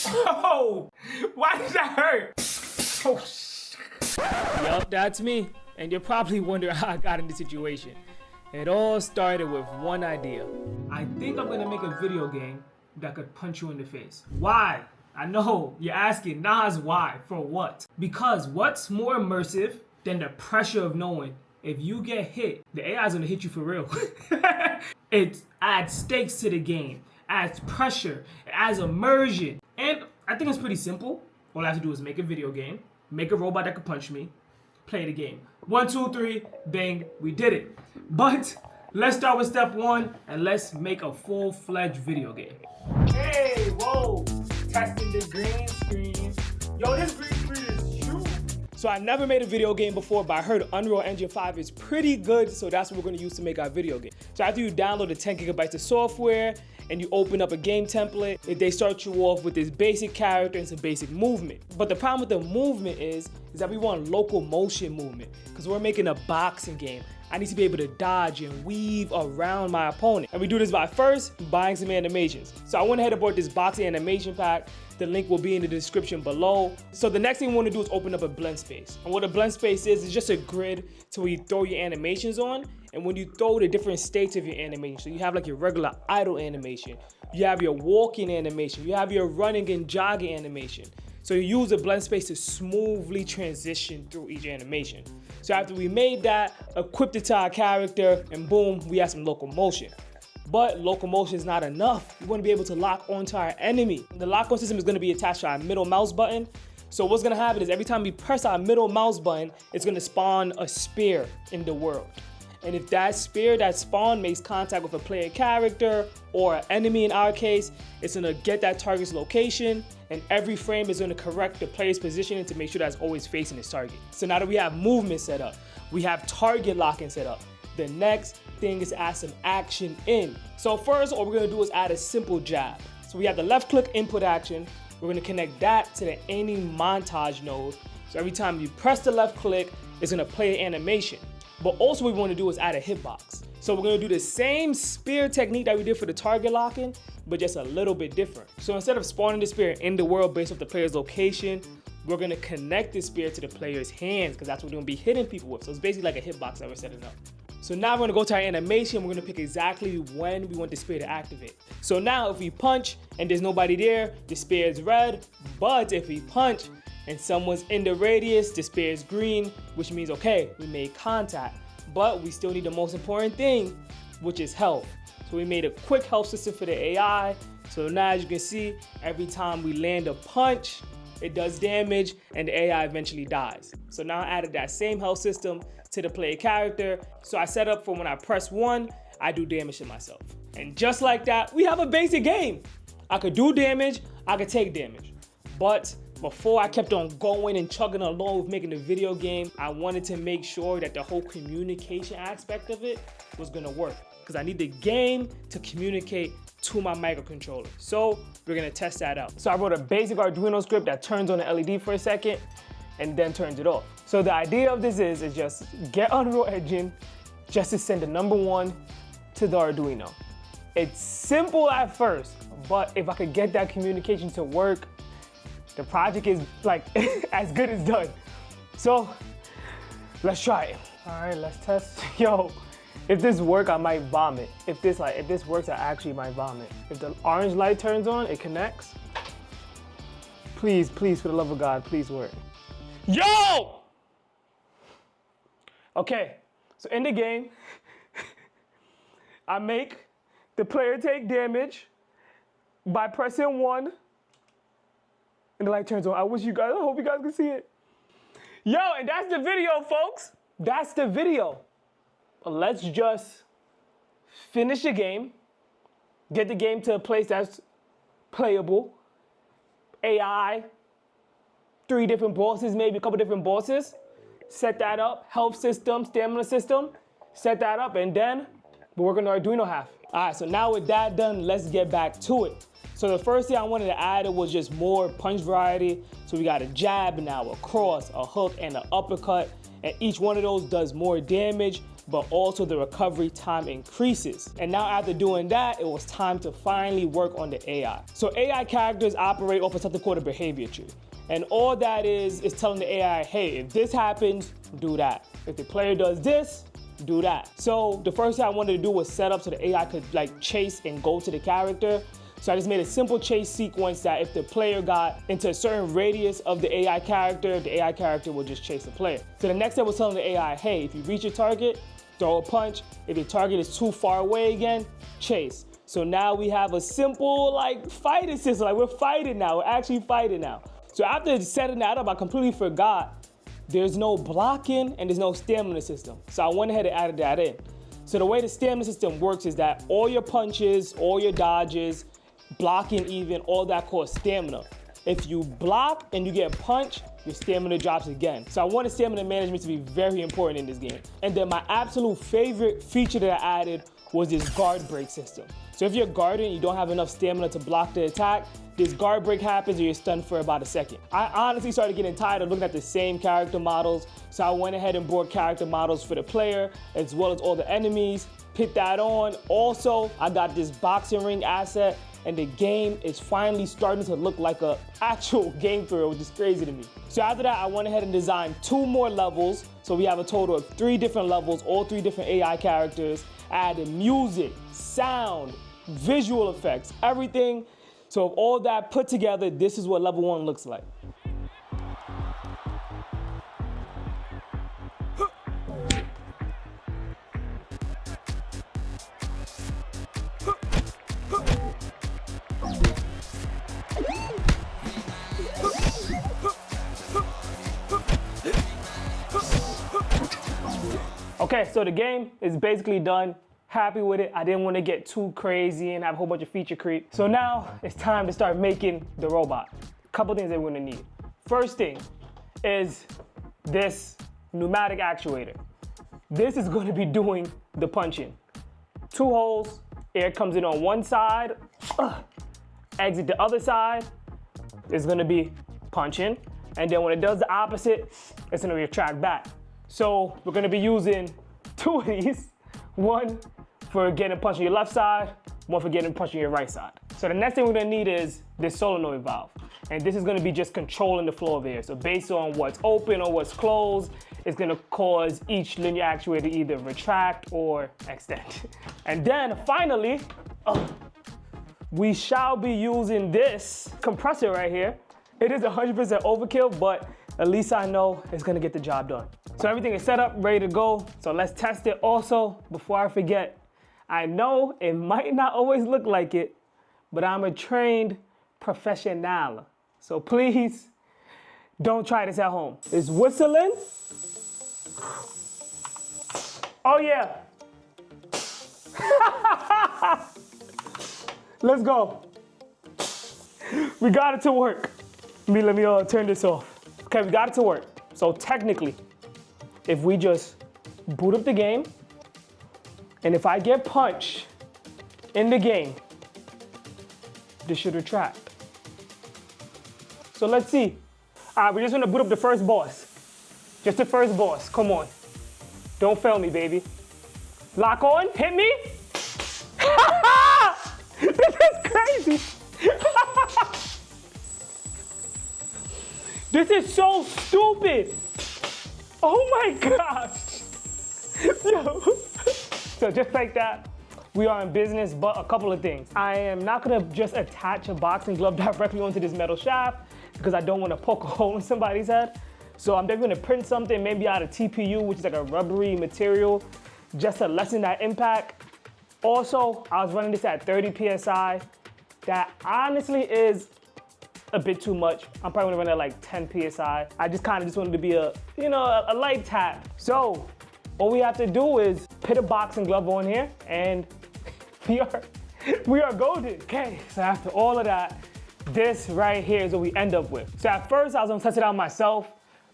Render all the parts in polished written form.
Oh, why did that hurt? Oh, Yup, that's me. And you're probably wondering how I got in this situation. It all started with one idea. I think I'm gonna make a video game that could punch you in the face. Why? I know, you're asking, Nas, why? For what? Because what's more immersive than the pressure of knowing if you get hit, the AI is gonna hit you for real. It adds stakes to the game, adds pressure, it adds immersion. And I think it's pretty simple. All I have to do is make a video game, make a robot that can punch me, play the game. 1, 2, 3, bang, we did it. But let's start with step 1 and let's make a full-fledged video game. Hey, whoa, testing the green screen. Yo, this green screen is huge. So I never made a video game before, but I heard Unreal Engine 5 is pretty good, so that's what we're gonna use to make our video game. So after you download the 10 gigabytes of software and you open up a game template, they start you off with this basic character and some basic movement. But the problem with the movement is that we want local motion movement, because we're making a boxing game. I need to be able to dodge and weave around my opponent. And we do this by first buying some animations. So I went ahead and bought this boxing animation pack. The link will be in the description below. So the next thing we want to do is open up a blend space. And what a blend space is just a grid to where you throw your animations on. And when you throw the different states of your animation, so you have like your regular idle animation, you have your walking animation, you have your running and jogging animation. So you use the blend space to smoothly transition through each animation. So after we made that, equipped it to our character, and boom, we have some locomotion. But locomotion is not enough. We want to be able to lock onto our enemy. The lock-on system is going to be attached to our middle mouse button. So what's going to happen is every time we press our middle mouse button, it's going to spawn a spear in the world. And if that spear, that spawn, makes contact with a player character or an enemy in our case, it's gonna get that target's location, and every frame is gonna correct the player's positioning to make sure that's always facing its target. So now that we have movement set up, we have target locking set up, the next thing is to add some action in. So first, all we're gonna do is add a simple jab. So we have the left click input action. We're gonna connect that to the aiming montage node. So every time you press the left click, it's gonna play an animation. But also what we want to do is add a hitbox. So we're going to do the same spear technique that we did for the target locking, but just a little bit different. So instead of spawning the spear in the world based off the player's location, we're going to connect the spear to the player's hands, because that's what we're going to be hitting people with. So it's basically like a hitbox that we're setting up. So now we're going to go to our animation. We're going to pick exactly when we want the spear to activate. So now if we punch and there's nobody there, the spear is red. But if we punch and someone's in the radius, the spear is green, which means, okay, we made contact. But we still need the most important thing, which is health. So we made a quick health system for the AI. So now as you can see, every time we land a punch, it does damage and the AI eventually dies. So now I added that same health system to the player character. So I set up for when I press 1, I do damage to myself. And just like that, we have a basic game. I could do damage, I could take damage. But before I kept on going and chugging along with making the video game, I wanted to make sure that the whole communication aspect of it was gonna work, because I need the game to communicate to my microcontroller. So we're gonna test that out. So I wrote a basic Arduino script that turns on the LED for a second and then turns it off. So the idea of this is just get Unreal Engine just to send the number 1 to the Arduino. It's simple at first, but if I could get that communication to work, the project is like as good as done. So let's try it. All right, let's test. Yo, if this works, I might vomit. If this works, I actually might vomit. If the orange light turns on, it connects. Please, please, for the love of God, please work. Yo! Okay, so in the game, I make the player take damage by pressing 1. And the light turns on. I hope you guys can see it. Yo, and that's the video, folks. That's the video. But let's just finish the game, get the game to a place that's playable. AI, 3 different bosses, maybe a couple different bosses. Set that up, health system, stamina system. Set that up, and then we're working on the Arduino half. All right, so now with that done, let's get back to it. So the first thing I wanted to add was just more punch variety. So we got a jab now, a cross, a hook, and an uppercut. And each one of those does more damage, but also the recovery time increases. And now after doing that, it was time to finally work on the AI. So AI characters operate off of something called a behavior tree. And all that is telling the AI, hey, if this happens, do that. If the player does this, do that. So the first thing I wanted to do was set up so the AI could like chase and go to the character. So I just made a simple chase sequence that if the player got into a certain radius of the AI character will just chase the player. So the next step was telling the AI, hey, if you reach your target, throw a punch. If your target is too far away again, chase. So now we have a simple like fighting system, like we're fighting now, we're actually fighting now. So after setting that up, I completely forgot there's no blocking and there's no stamina system. So I went ahead and added that in. So the way the stamina system works is that all your punches, all your dodges, blocking even, all that costs stamina. If you block and you get punched, your stamina drops again. So I wanted stamina management to be very important in this game. And then my absolute favorite feature that I added was this guard break system. So if you're guarding and you don't have enough stamina to block the attack, this guard break happens or you're stunned for about a second. I honestly started getting tired of looking at the same character models, so I went ahead and bought character models for the player as well as all the enemies, put that on. Also, I got this boxing ring asset and the game is finally starting to look like an actual game for real, which is crazy to me. So after that, I went ahead and designed 2 more levels. So we have a total of 3 different levels, all 3 different AI characters. I added music, sound, visual effects, everything. So all that put together, this is what level 1 looks like. Okay, so the game is basically done. Happy with it. I didn't want to get too crazy and have a whole bunch of feature creep. So now it's time to start making the robot. A couple things that we're gonna need. First thing is this pneumatic actuator. This is gonna be doing the punching. 2 holes, air comes in on one side, exit the other side, it's gonna be punching. And then when it does the opposite, it's gonna retract back. So we're gonna be using 2 of these. One for getting punched on your left side, one for getting punched on your right side. So the next thing we're gonna need is this solenoid valve. And this is gonna be just controlling the flow of air. So based on what's open or what's closed, it's gonna cause each linear actuator to either retract or extend. And then finally, we shall be using this compressor right here. It is 100% overkill, but at least I know it's gonna get the job done. So everything is set up, ready to go. So let's test it. Also, before I forget, I know it might not always look like it, but I'm a trained professional. So please don't try this at home. It's whistling. Oh yeah. Let's go. We got it to work. Let me turn this off. Okay, we got it to work. So technically, if we just boot up the game, and if I get punched in the game, this should retract. So let's see. All right, we're just gonna boot up the first boss. Just the first boss, come on. Don't fail me, baby. Lock on, hit me. This is crazy. This is so stupid. Oh my gosh. Yo. So just like that, we are in business, but a couple of things. I am not gonna just attach a boxing glove directly onto this metal shaft because I don't wanna poke a hole in somebody's head. So I'm definitely gonna print something maybe out of TPU, which is like a rubbery material, just to lessen that impact. Also, I was running this at 30 PSI. That honestly is a bit too much. I'm probably gonna run at like 10 PSI. I just kind of just wanted to be a light tap. So all we have to do is put a boxing glove on here and we are golden. Okay, so after all of that, this right here is what we end up with. So at first I was gonna test it out myself,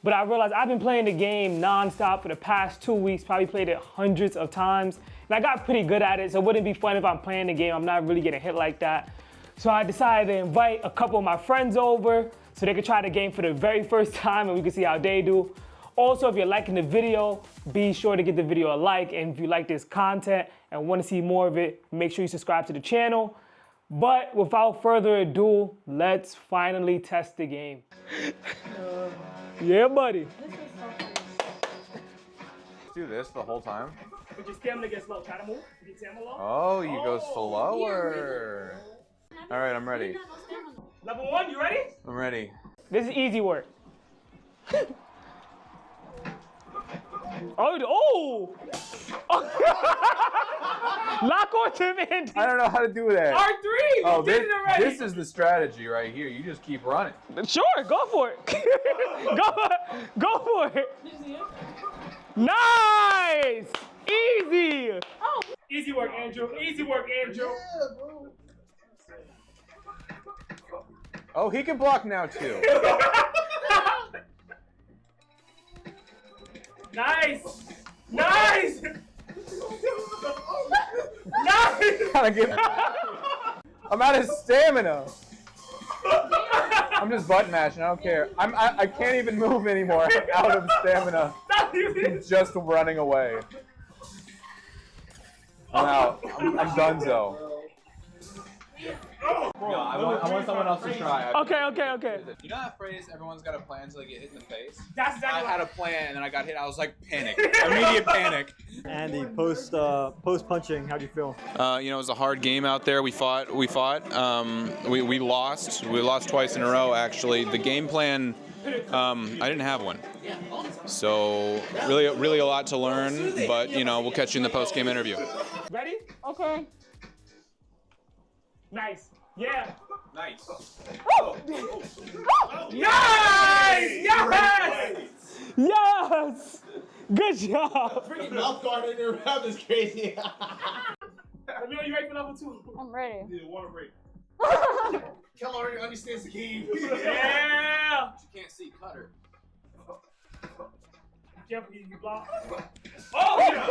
but I realized I've been playing the game nonstop for the past 2 weeks, probably played it hundreds of times, and I got pretty good at it, so it wouldn't be fun if I'm playing the game, I'm not really getting hit like that. So I decided to invite a couple of my friends over so they could try the game for the very first time and we could see how they do. Also, if you're liking the video, be sure to give the video a like. And if you like this content and want to see more of it, make sure you subscribe to the channel. But without further ado, let's finally test the game. Yeah, buddy. Do this the whole time? But your stamina gets low. Try to move. Get stamina low. Oh, you go slower. All right, I'm ready. Level 1, you ready? I'm ready. This is easy work. Oh! Lock on to man. I don't know how to do that. R3! Oh, You did it already. this is the strategy right here. You just keep running. Sure, go for it. go for it. Nice! Easy! Oh. Easy work, Andrew. Easy work, Andrew. Oh, he can block now too. Nice! Nice! Nice! Gotta give I'm out of stamina. I'm just button mashing. I don't care. I can't even move anymore. I'm out of stamina. Just running away. I'm out. I'm donezo. No, I want someone else to try. Okay. You know that phrase, everyone's got a plan until they get hit in the face? That's exactly I had a plan and then I got hit. I was like panic. Immediate panic. Andy, post punching, how do you feel? You know, it was a hard game out there. We fought. We lost. We lost twice in a row, actually. The game plan, I didn't have one. So really a lot to learn, but you know, we'll catch you in the post-game interview. Ready? Okay. Nice. Yeah. Nice. Nice! Yes! Yes! Good job. Freaking mouth guard in your mouth is crazy. Let me know you ready for level 2. I'm ready. Need a water break. Kel already understands the game. Yeah! You can't see Cutter. Careful, you block. Oh, yeah!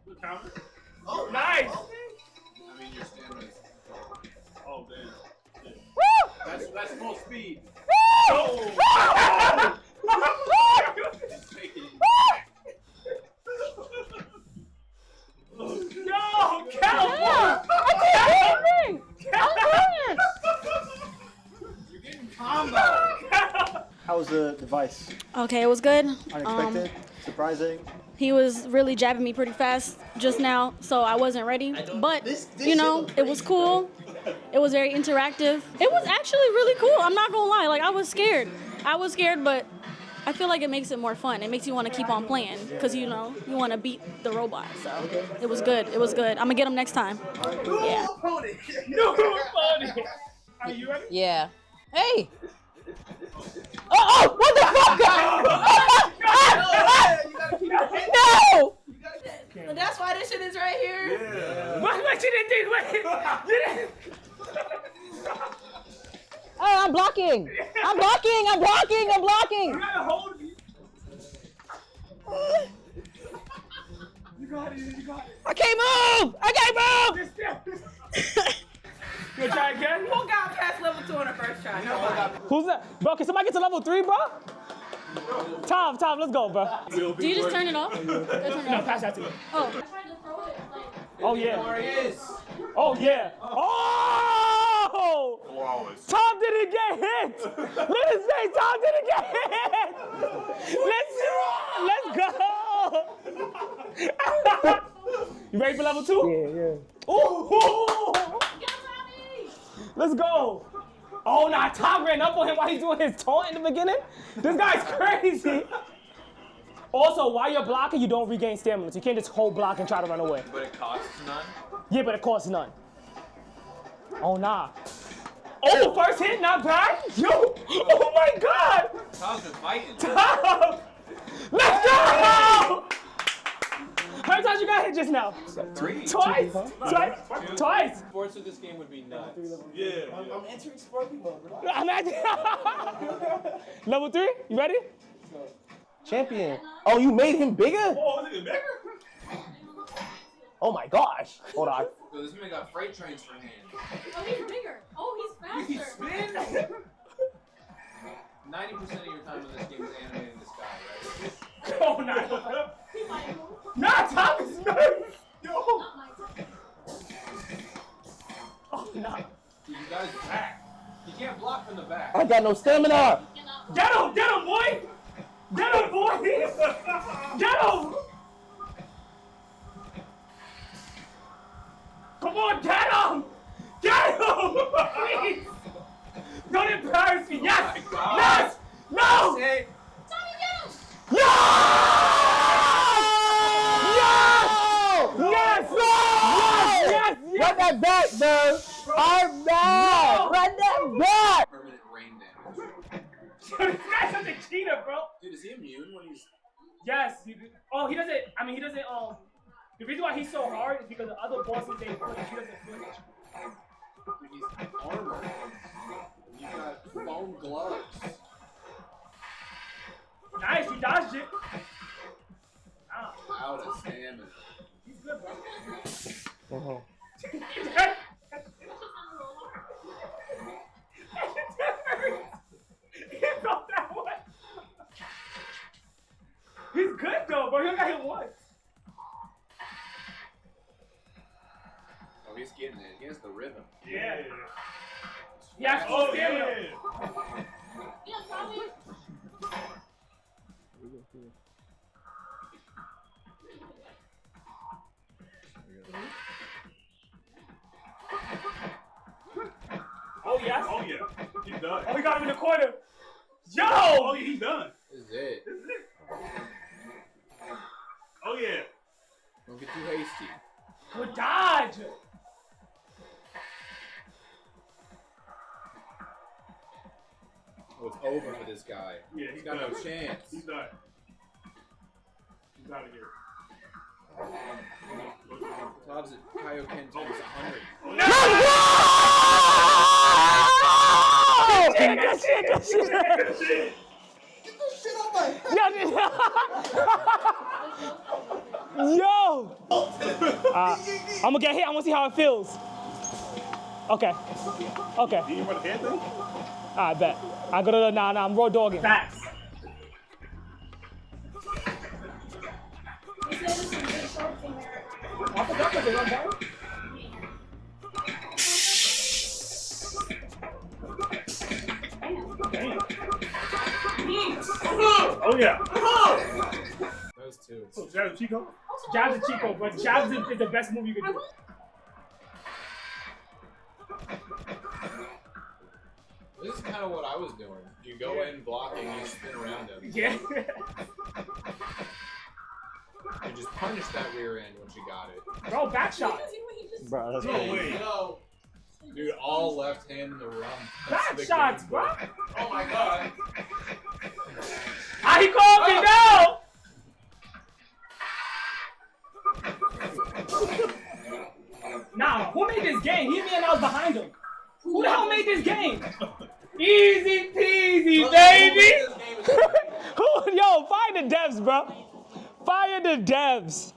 Good counter. Oh, Nice! Okay. I mean, your stamina's... Oh, damn. Woo! That's full speed. Oh! No, Cal! You're getting combo. How was the device? Okay, it was good. Unexpected? Surprising? He was really jabbing me pretty fast just now, so I wasn't ready. But, you know, it was cool. It was very interactive. It was actually really cool. I'm not gonna lie. Like, I was scared, but I feel like it makes it more fun. It makes you want to keep on playing because, you know, you want to beat the robot. So it was good. It was good. I'm gonna get him next time. Yeah. No, funny. Are you ready? Yeah. Hey! Oh! What the fuck? No! That's why this shit is right here. Why you didn't think? Wait. Oh, I'm blocking! I'm blocking! You gotta hold me. You got it. I can't move! Just still. You gonna try again? Who got past level 2 on the first try? Nobody. Who's that? Bro, can somebody get to level 3, bro? Tom, let's go, bro. Do you just turn it off? No, pass that to me. Oh. I tried to throw it, like... Oh, yeah. There he is. Oh, yeah. Oh! Tom didn't get hit. Let us say Tom didn't get hit. Let's go. You ready for level 2? Yeah. Ooh. Let's go. Oh, nah, Tom ran up on him while he's doing his taunt in the beginning. This guy's crazy. Also, while you're blocking, you don't regain stamina. So you can't just hold block and try to run away. But it costs none? Yeah, but it costs none. Oh, nah. Oh, first hit, not bad. Yo, oh my God. Tom's been fighting. Tom. Let's go. How many times you got hit just now? 3. Twice. Twice. Sports of this game would be nuts. Yeah. I'm entering Sparky mode, bro. I'm at level 3. You ready? Champion. Oh, you made him bigger? Oh, is it bigger? Oh my gosh. Hold on. So this man got freight trains for hand. Oh, he's bigger. Oh, he's faster. 90% of your time in this game is animating this guy, right? I got no stamina. Get him, boy! Get him, boy! Get him! Come on, get him! Get him! Please! Don't embarrass me! Yes! Yes! No! Hey, No! Yes! Yes! Yes! Yes! Run that back, man. I'm mad. No. Run that back. permanent rain damage. This guy's such a cheater, bro. Dude, is he immune when he's... Yes. Oh, he doesn't. I mean, he doesn't. The reason why he's so hard is because the other bosses they flinch. He doesn't flinch. Dude, he's armored. He's got foam gloves. Nice, you dodged it. Out of stamina. He's good, bro. Uh-huh. He felt that one. He's good though, bro. He only got hit once. Oh, he's getting it. He has the rhythm. Yeah. He has full stamina. Oh yes. Oh yeah, he's done. Oh, he got him in the corner. Yo! Oh yeah, he's done. This is it. Oh yeah. Don't get too hasty. Good dodge. Oh, it's over for this guy. Yeah, He's got no done. chance. He's done. He's out of here. Todd's at Kaioken times 100. Good shit. Get this shit off my head! Yo! I'm gonna get hit. I wanna see how it feels. Okay. Okay. Do you want the head thing? I bet. I go to the nah, I'm raw dogging. Facts. Oh yeah. Those two. Oh, is that a Chico? Jab's a Chico, but Jab's is the best move you can do. This is kind of what I was doing. You go in blocking, you spin around him. Yeah. You just punish that rear end once you got it. Bro, back shot. Bro, that's No crazy. way. No. Dude, all left hand in the run. Back shots, bro. Oh my god. Ah, he called me, no! Nah, who made this game? He and I was behind him. Who the hell made this game? Easy peasy, baby! Yo, fire the devs, bro. Fire the devs.